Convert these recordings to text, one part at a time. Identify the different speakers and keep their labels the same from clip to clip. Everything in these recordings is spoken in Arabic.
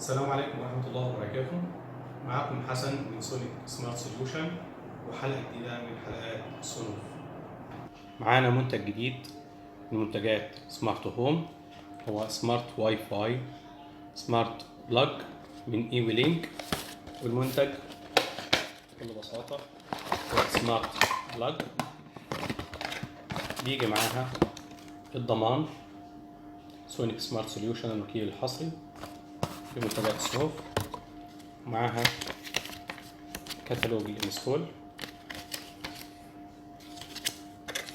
Speaker 1: السلام عليكم ورحمة الله وبركاته. معاكم حسن من سونيك سمارت سوليوشن وحلقة جديدة من حلقات سونوف. معانا منتج جديد من منتجات سمارت هوم، هو سمارت واي فاي سمارت بلاج من اي لينك. والمنتج بكل بساطة هو سمارت بلاج، بيجي معاها الضمان سونيك سمارت سوليوشن الوكيل الحصري لمنتجات سونوف، معاها كتالوج الانستول،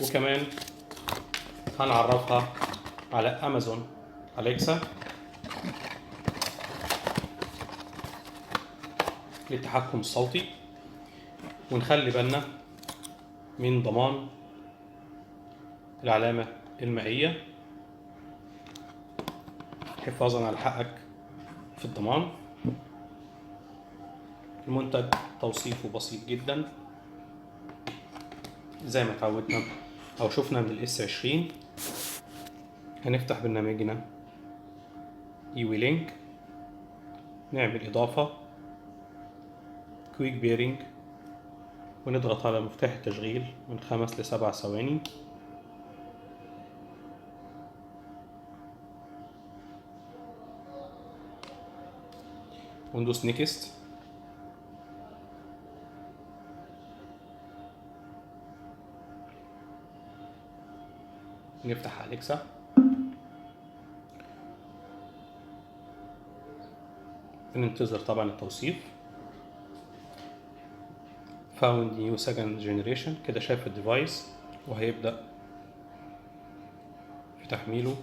Speaker 1: وكمان هنعرفها على امازون أليكسا للتحكم الصوتي، ونخلي بالنا من ضمان العلامة المائية حفاظا على حقك في الضمان. المنتج توصيفه بسيط جدا زي ما اتعودنا او شفنا من الاس 20. هنفتح برنامجنا اي لينك، نعمل اضافة كويك بيرنج ونضغط على مفتاح التشغيل من 5 ل7 ثواني. وندوس نيكست. نفتح أليكسا، ننتظر طبعا التوصيف. found new second generation، كده شايف الديفايس وهيبدأ في تحميله.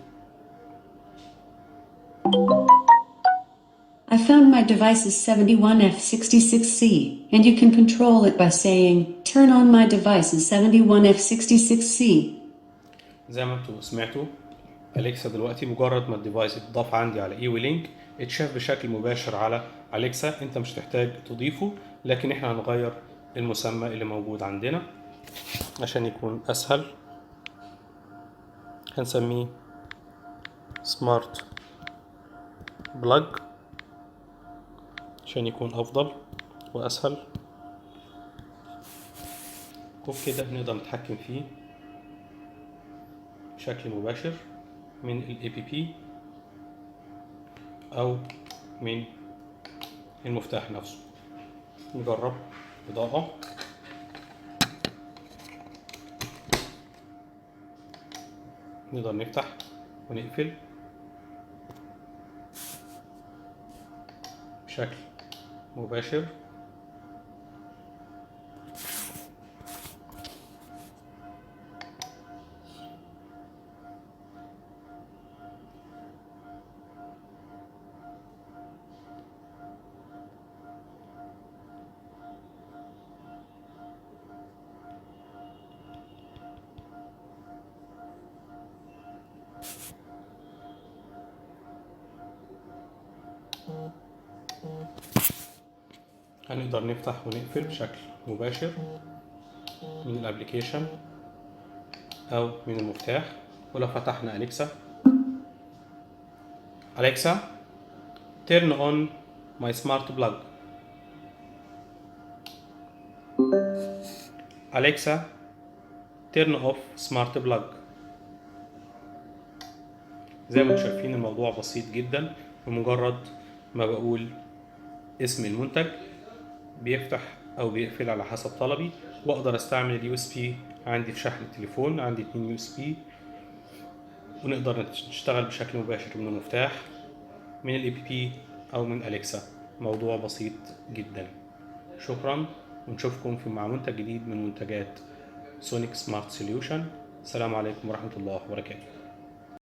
Speaker 2: I found my device is 71F66C, and you can control it by saying, turn on my device is 71F66C.
Speaker 1: زي ما انتوا سمعتوا، أليكسا دلوقتي مجرد ما الديفايس اتضاف عندي على اي لينك اتشاف بشكل مباشر على أليكسا. انت مش تحتاج تضيفه، لكن احنا هنغير المسمى اللي موجود عندنا عشان يكون اسهل. هنسميه سمارت بلاج عشان يكون افضل واسهل، وبكده نقدر نتحكم فيه بشكل مباشر من الاي بي او من المفتاح نفسه. نجرب إضاءة. نقدر نفتح ونقفل بشكل مباشر. هنقدر نفتح ونقفل بشكل مباشر من الابليكيشن او من المفتاح. ولو فتحنا أليكسا turn on my smart plug. أليكسا turn off smart plug. زي ما انتم شايفين الموضوع بسيط جدا، بمجرد ما بقول اسم المنتج بيفتح او بيقفل على حسب طلبي، واقدر استعمل اليو اس بي عندي في شحن التليفون. عندي 2 يو اس بي، ونقدر نشتغل بشكل مباشر من المفتاح من الاي بي او من أليكسا. موضوع بسيط جدا. شكرا، ونشوفكم مع منتج جديد من منتجات سونيك سمارت سوليوشن. السلام عليكم ورحمة الله وبركاته.